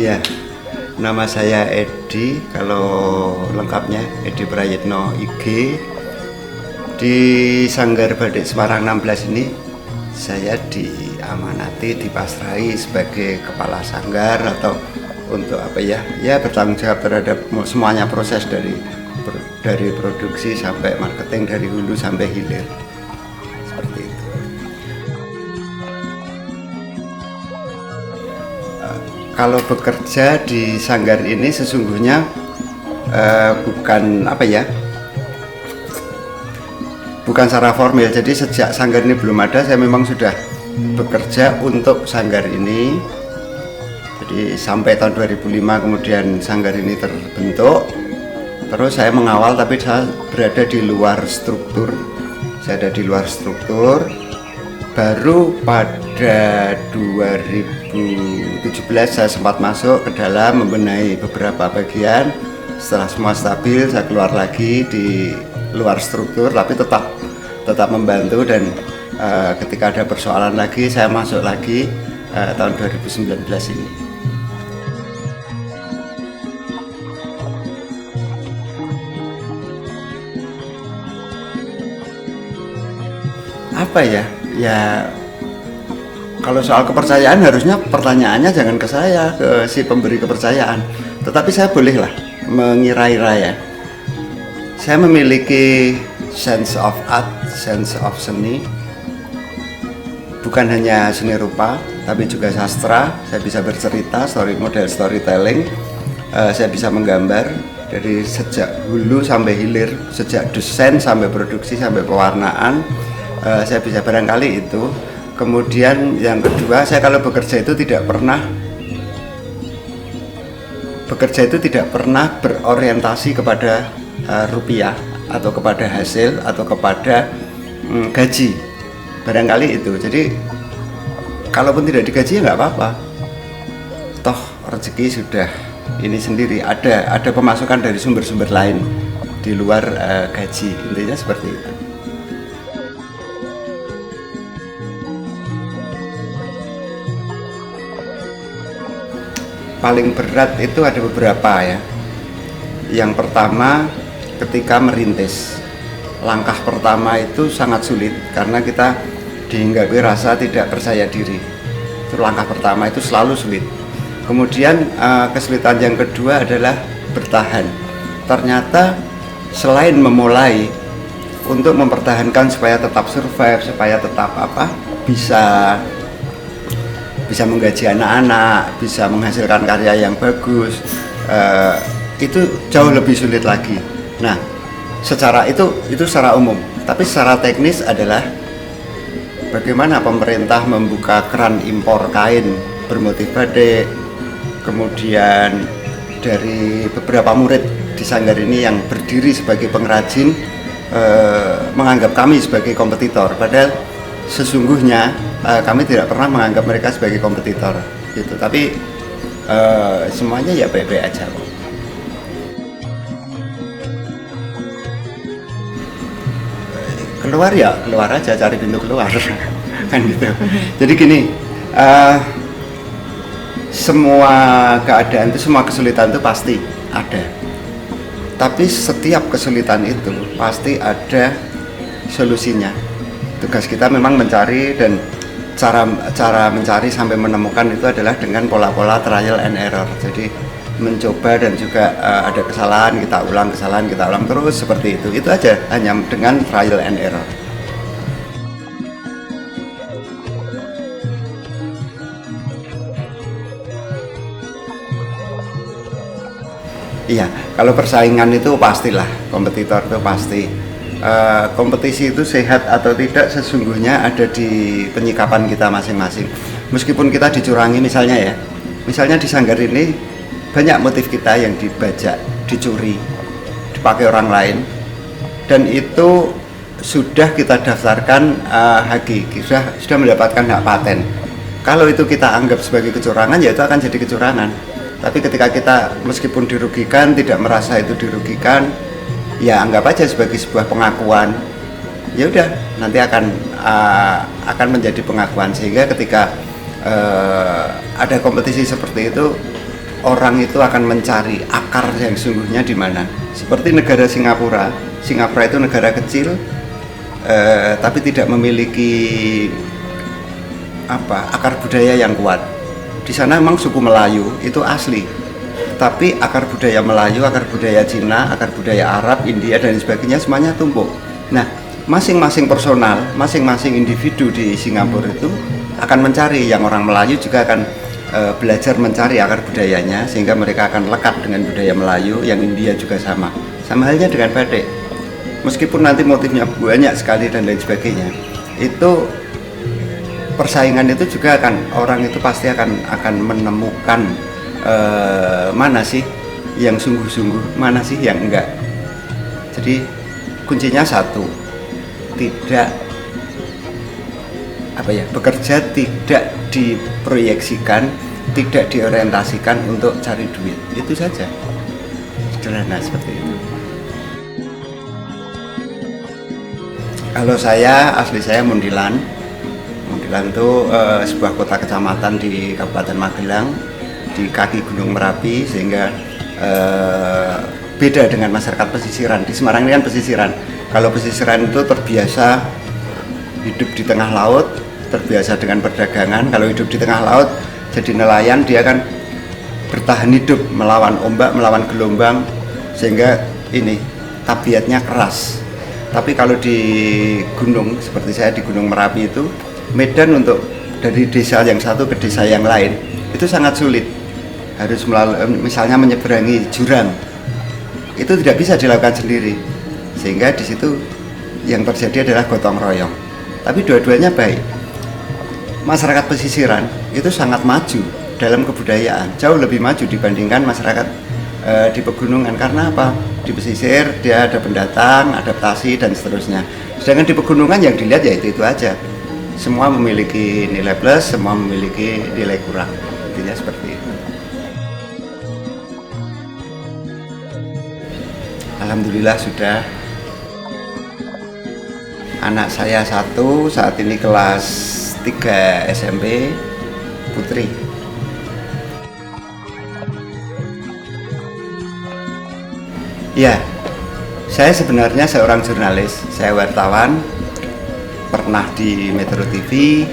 Iya, nama saya Edi, kalau lengkapnya Edi Prayitno IG. Di Sanggar Batik Semarang 16 ini saya diamanati, dipasrahi sebagai kepala sanggar atau untuk apa ya? Ya bertanggung jawab terhadap semuanya proses dari produksi sampai marketing, dari hulu sampai hilir. Seperti itu. Kalau bekerja di sanggar ini sesungguhnya bukan apa ya? Bukan secara formal. Jadi sejak sanggar ini belum ada, saya memang sudah bekerja untuk sanggar ini. Jadi sampai tahun 2005 kemudian sanggar ini terbentuk. Terus saya mengawal, tapi saya berada di luar struktur. Saya ada di luar struktur. Baru pada 2017 saya sempat masuk ke dalam membenahi beberapa bagian. Setelah semua stabil, saya keluar lagi di luar struktur, tapi tetap membantu. Dan ketika ada persoalan lagi, saya masuk lagi tahun 2019 ini. Apa ya? Ya kalau soal kepercayaan harusnya pertanyaannya jangan ke saya, ke si pemberi kepercayaan. Tetapi saya bolehlah mengira-ira ya. Saya memiliki sense of art, sense of seni. Bukan hanya seni rupa, tapi juga sastra. Saya bisa bercerita, model storytelling. Saya bisa menggambar dari sejak hulu sampai hilir, sejak desain sampai produksi sampai pewarnaan. Saya bisa barangkali itu. Kemudian yang kedua, saya kalau bekerja itu tidak pernah berorientasi kepada rupiah atau kepada hasil atau kepada gaji, barangkali itu. Jadi kalaupun tidak digaji ya nggak apa-apa, toh rezeki sudah ini sendiri, ada pemasukan dari sumber-sumber lain di luar gaji, intinya seperti itu. Paling berat itu ada beberapa ya. Yang pertama, ketika merintis, langkah pertama itu sangat sulit karena kita dihinggapi rasa tidak percaya diri. Itu langkah pertama, itu selalu sulit. Kemudian kesulitan yang kedua adalah bertahan. Ternyata selain memulai untuk mempertahankan supaya tetap survive, supaya tetap bisa menggaji anak-anak, bisa menghasilkan karya yang bagus, itu jauh lebih sulit lagi. Nah, secara itu secara umum, tapi secara teknis adalah bagaimana pemerintah membuka keran impor kain bermotif batik. Kemudian dari beberapa murid di sanggar ini yang berdiri sebagai pengrajin menganggap kami sebagai kompetitor, padahal sesungguhnya kami tidak pernah menganggap mereka sebagai kompetitor gitu. Tapi semuanya ya baik-baik aja kok. Keluar aja, cari pintu keluar kan gitu. Jadi gini, semua keadaan itu, semua kesulitan itu pasti ada, tapi setiap kesulitan itu pasti ada solusinya. Tugas kita memang mencari, dan cara mencari sampai menemukan itu adalah dengan pola-pola trial and error. Jadi mencoba dan juga ada kesalahan kita ulang terus seperti itu. Itu aja, hanya dengan trial and error. Iya, kalau persaingan itu pastilah, kompetitor itu pasti. Kompetisi itu sehat atau tidak sesungguhnya ada di penyikapan kita masing-masing. Meskipun kita dicurangi misalnya di sanggar ini banyak motif kita yang dibajak, dicuri, dipakai orang lain, dan itu sudah kita daftarkan HG, sudah mendapatkan hak paten. Kalau itu kita anggap sebagai kecurangan, ya itu akan jadi kecurangan. Tapi ketika kita meskipun dirugikan, tidak merasa itu dirugikan, ya anggap aja sebagai sebuah pengakuan. Ya udah, nanti akan menjadi pengakuan, sehingga ketika ada kompetisi seperti itu, orang itu akan mencari akar yang sungguhnya di mana. Seperti negara Singapura. Singapura itu negara kecil, tapi tidak memiliki akar budaya yang kuat. Di sana memang suku Melayu itu asli, tapi akar budaya Melayu, akar budaya Cina, akar budaya Arab, India dan sebagainya semuanya tumpuk. Nah, masing-masing personal, masing-masing individu di Singapura itu akan mencari, yang orang Melayu juga akan belajar mencari akar budayanya, sehingga mereka akan lekat dengan budaya Melayu. Yang India juga sama halnya dengan batik, meskipun nanti motifnya banyak sekali dan lain sebagainya. Itu persaingan itu juga orang itu pasti akan menemukan mana sih yang sungguh-sungguh, mana sih yang enggak. Jadi kuncinya satu, tidak bekerja tidak diproyeksikan, tidak diorientasikan untuk cari duit. Itu saja, sederhana seperti itu. Kalau asli saya Mundilan itu sebuah kota kecamatan di Kabupaten Magelang, di kaki Gunung Merapi, sehingga beda dengan masyarakat pesisiran. Di Semarang ini kan pesisiran. Kalau pesisiran itu terbiasa hidup di tengah laut, terbiasa dengan perdagangan. Kalau hidup di tengah laut jadi nelayan, dia kan bertahan hidup melawan ombak, melawan gelombang, sehingga ini tabiatnya keras. Tapi kalau di gunung, seperti saya di Gunung Merapi itu, medan untuk dari desa yang satu ke desa yang lain itu sangat sulit. Harus misalnya menyeberangi jurang, itu tidak bisa dilakukan sendiri, sehingga di situ yang terjadi adalah gotong royong. Tapi dua-duanya baik. Masyarakat pesisiran itu sangat maju dalam kebudayaan, jauh lebih maju dibandingkan masyarakat di pegunungan. Karena apa? Di pesisir dia ada pendatang, adaptasi dan seterusnya. Sedangkan di pegunungan yang dilihat ya itu aja. Semua memiliki nilai plus, semua memiliki nilai kurang. Intinya seperti itu. Alhamdulillah sudah. Anak saya satu, saat ini kelas 3 SMP, putri. Ya, saya sebenarnya seorang jurnalis, saya wartawan, pernah di Metro TV,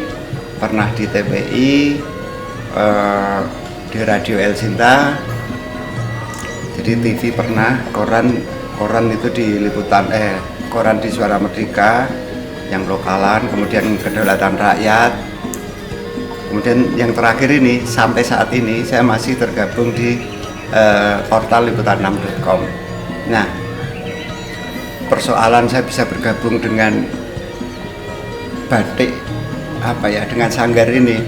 pernah di TPI, di Radio El Sinta, jadi TV pernah, koran itu di Liputan, koran di Suara Merdeka yang lokalan, kemudian Kedaulatan Rakyat, kemudian yang terakhir ini sampai saat ini saya masih tergabung di portal liputan6.com. Nah, persoalan saya bisa bergabung dengan batik dengan sanggar ini,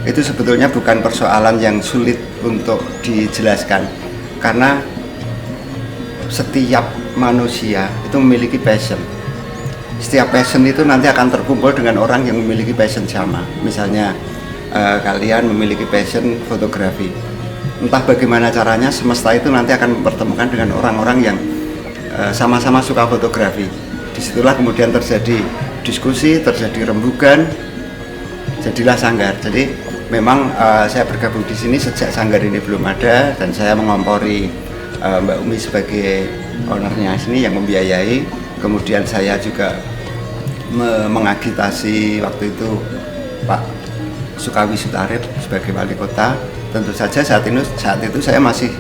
itu sebetulnya bukan persoalan yang sulit untuk dijelaskan, karena setiap manusia itu memiliki passion. Setiap passion itu nanti akan terkumpul dengan orang yang memiliki passion sama. Misalnya kalian memiliki passion fotografi, entah bagaimana caranya semesta itu nanti akan mempertemukan dengan orang-orang yang sama-sama suka fotografi. Disitulah kemudian terjadi diskusi, terjadi rembugan, jadilah sanggar. Jadi memang saya bergabung di sini sejak sanggar ini belum ada, dan saya mengompori Mbak Umi sebagai ownernya sini yang membiayai. Kemudian saya juga mengagitasi waktu itu Pak Sukawi Sutarit sebagai wali kota. Tentu saja saat itu saya masih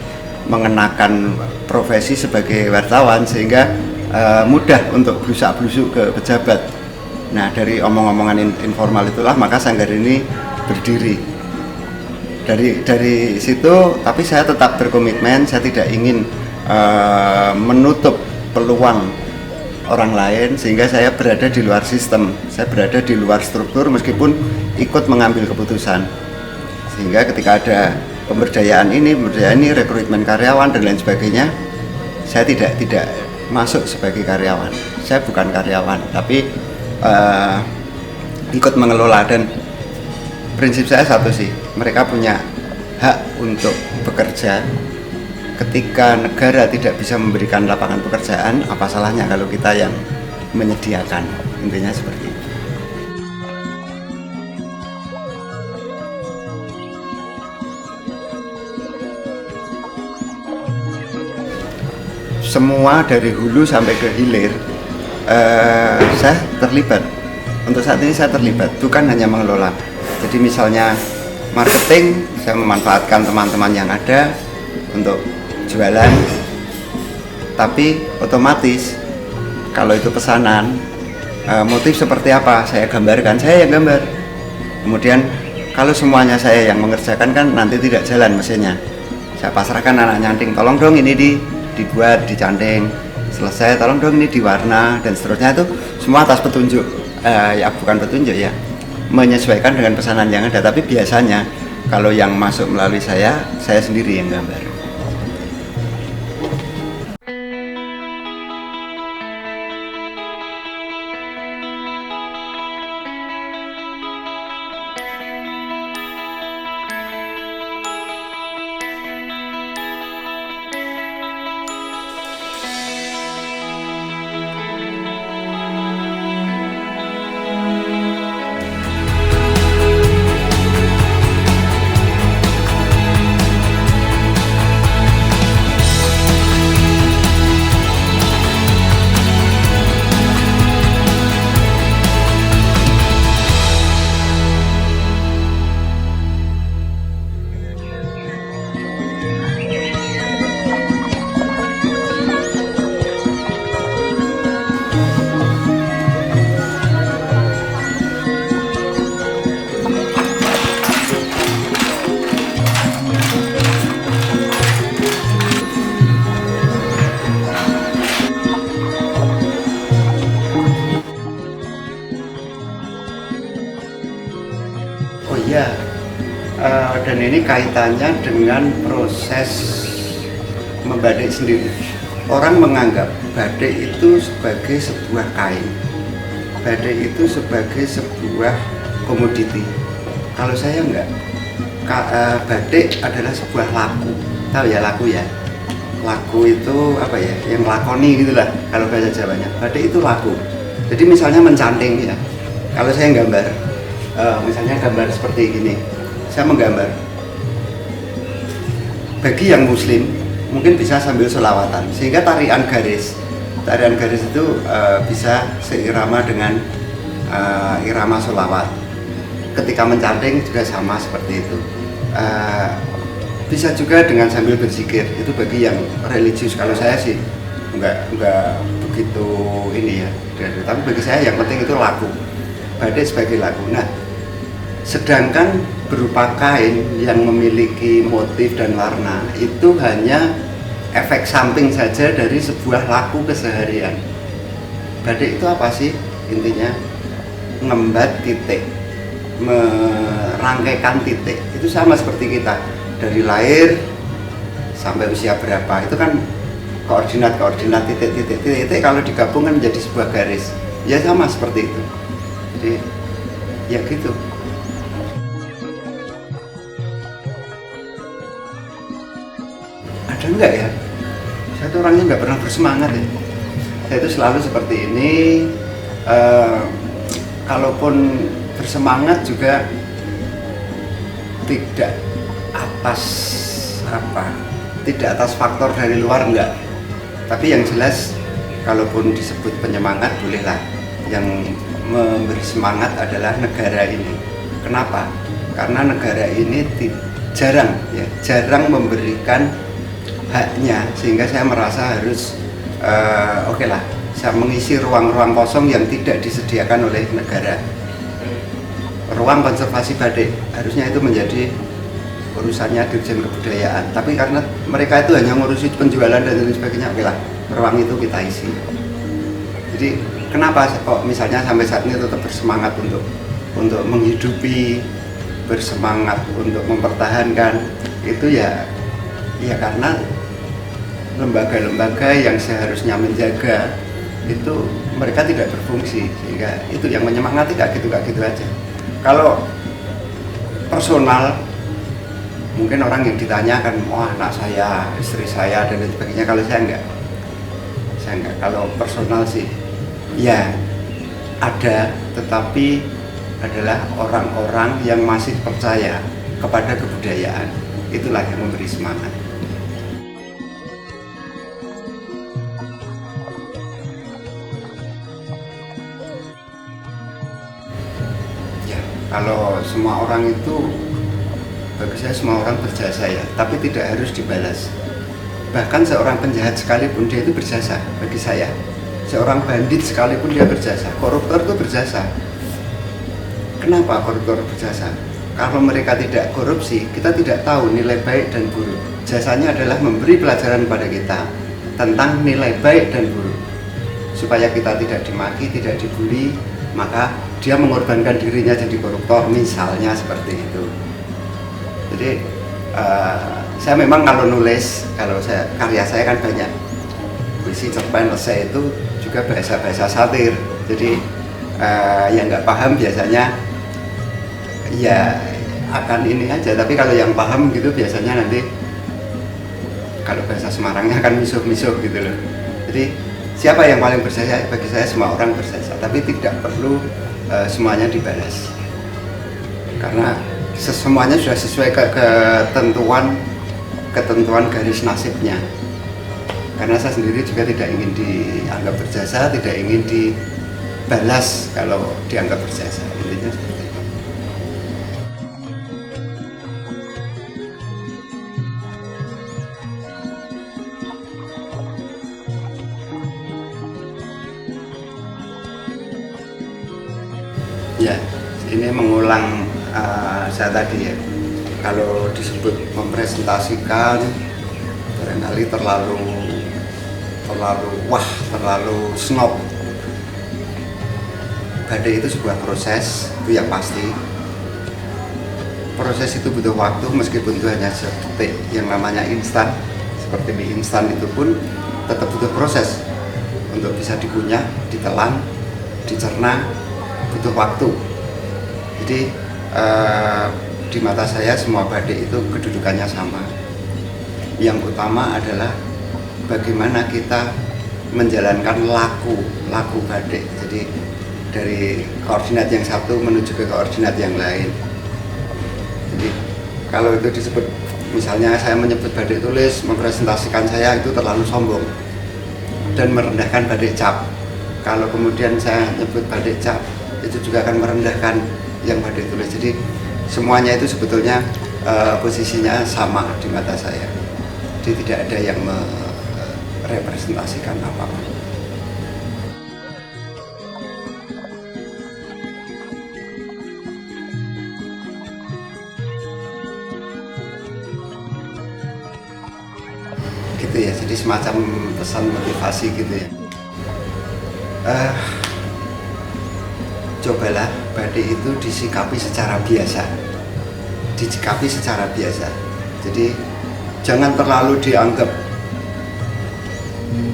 mengenakan profesi sebagai wartawan, sehingga mudah untuk blusak-blusuk ke pejabat. Nah, dari omong-omongan informal itulah maka sanggar ini berdiri. Dari situ, tapi saya tetap berkomitmen, saya tidak ingin menutup peluang orang lain, sehingga saya berada di luar sistem, saya berada di luar struktur meskipun ikut mengambil keputusan. Sehingga ketika ada pemberdayaan ini, rekrutmen karyawan dan lain sebagainya, saya tidak masuk sebagai karyawan. Saya bukan karyawan, tapi ikut mengelola. Dan prinsip saya satu sih, mereka punya hak untuk bekerja. Ketika negara tidak bisa memberikan lapangan pekerjaan, apa salahnya kalau kita yang menyediakan? Intinya seperti itu. semua dari hulu sampai ke hilir saya terlibat. Untuk saat ini saya terlibat, bukan hanya mengelola. Jadi misalnya marketing, saya memanfaatkan teman-teman yang ada untuk jualan, tapi otomatis kalau itu pesanan, motif seperti apa saya gambarkan, saya yang gambar. Kemudian kalau semuanya saya yang mengerjakan kan nanti tidak jalan mesinnya. Saya pasrahkan anak nyanting, tolong dong ini dibuat, dicanting, selesai, tolong dong ini diwarna, dan seterusnya. Itu semua atas petunjuk, ya bukan petunjuk ya, menyesuaikan dengan pesanan yang ada. Tapi biasanya kalau yang masuk melalui saya sendiri yang gambar. Oh iya, dan ini kaitannya dengan proses membatik sendiri. Orang menganggap batik itu sebagai sebuah kain, batik itu sebagai sebuah komoditi. Kalau saya enggak, batik adalah sebuah laku. Tahu ya laku ya? Laku itu apa ya? Yang lakoni gitulah kalau bahasa Jawanya. Batik itu laku. Jadi misalnya mencanting ya. Kalau saya gambar, misalnya gambar seperti gini, saya menggambar. Bagi yang muslim mungkin bisa sambil sholawatan, sehingga tarian garis itu bisa seirama dengan irama sholawat. Ketika mencanting juga sama seperti itu. Bisa juga dengan sambil berzikir, itu bagi yang religius. Kalau saya sih enggak begitu ini ya, tapi bagi saya yang penting itu laku, batik sebagai laku. Nah, sedangkan berupa kain yang memiliki motif dan warna itu hanya efek samping saja dari sebuah laku keseharian. Batik itu apa sih intinya? Ngembat titik, merangkaikan titik. Itu sama seperti kita dari lahir sampai usia berapa, itu kan koordinat titik kalau digabung kan menjadi sebuah garis. Ya sama seperti itu. Jadi ya gitu. Ada enggak ya? Saya tuh orangnya nggak pernah bersemangat ya. Saya itu selalu seperti ini. Kalaupun bersemangat juga tidak atas faktor dari luar, enggak. Tapi yang jelas kalaupun disebut penyemangat bolehlah. Yang memberi semangat adalah negara ini. Kenapa? Karena negara ini jarang memberikan haknya, sehingga saya merasa harus oke lah, saya mengisi ruang-ruang kosong yang tidak disediakan oleh negara. Ruang konservasi batik harusnya itu menjadi urusannya Dirjen Kebudayaan, tapi karena mereka itu hanya ngurusi penjualan dan lain sebagainya, oke lah, ruang itu kita isi. Jadi kenapa kok misalnya sampai saat ini tetap bersemangat untuk menghidupi, bersemangat untuk mempertahankan itu ya karena lembaga-lembaga yang seharusnya menjaga itu mereka tidak berfungsi, sehingga itu yang menyemangati gak gitu aja. Kalau personal mungkin orang yang ditanyakan, wah anak saya, istri saya dan lain sebagainya. Kalau saya enggak. Kalau personal sih ya ada, tetapi adalah orang-orang yang masih percaya kepada kebudayaan. Itulah yang memberi semangat. Kalau semua orang itu, bagi saya semua orang berjasa ya, tapi tidak harus dibalas. Bahkan seorang penjahat sekalipun dia itu berjasa bagi saya. Seorang bandit sekalipun dia berjasa. Koruptor itu berjasa. Kenapa koruptor berjasa? Kalau mereka tidak korupsi, kita tidak tahu nilai baik dan buruk. Jasanya adalah memberi pelajaran kepada kita tentang nilai baik dan buruk, supaya kita tidak dimaki, tidak dibully. Maka dia mengorbankan dirinya jadi koruptor, misalnya seperti itu. Jadi saya memang kalau nulis, karya saya kan banyak puisi, cerpen, esai, itu juga bahasa-bahasa satir. Jadi yang nggak paham biasanya ya akan ini aja, tapi kalau yang paham gitu biasanya nanti kalau bahasa Semarangnya akan misuh-misuh gitu loh. Jadi siapa yang paling berjasa? Bagi saya semua orang berjasa, tapi tidak perlu semuanya dibalas, karena semuanya sudah sesuai ketentuan garis nasibnya. Karena saya sendiri juga tidak ingin dianggap berjasa, tidak ingin dibalas kalau dianggap berjasa. Intinya seperti itu. Ya, ini mengulang saya tadi ya. Kalau disebut mempresentasikan, barangkali terlalu snob. Badai itu sebuah proses, itu yang pasti. Proses itu butuh waktu, meskipun itu hanya sedetik. Yang namanya instan, seperti mie instan itu pun tetap butuh proses untuk bisa dikunyah, ditelan, dicerna, butuh waktu. Jadi di mata saya semua badai itu kedudukannya sama. Yang utama adalah bagaimana kita menjalankan laku badai. Jadi dari koordinat yang satu menuju ke koordinat yang lain. Jadi kalau itu disebut, misalnya saya menyebut badai tulis, mempresentasikan saya, itu terlalu sombong dan merendahkan badai cap. Kalau kemudian saya nyebut badai cap, itu juga akan merendahkan yang badai tulis. Jadi semuanya itu sebetulnya posisinya sama di mata saya. Jadi tidak ada yang merepresentasikan apapun. Gitu ya, jadi semacam pesan motivasi gitu ya. Cobalah badai itu disikapi secara biasa, jadi jangan terlalu dianggap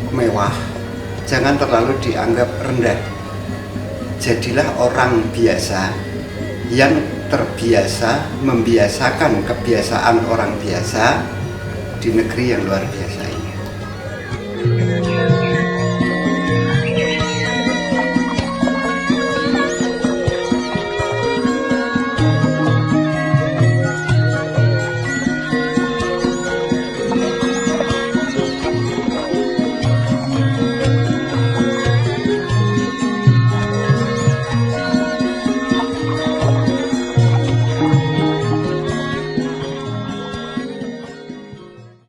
mewah, jangan terlalu dianggap rendah. Jadilah orang biasa yang terbiasa membiasakan kebiasaan orang biasa di negeri yang luar biasa.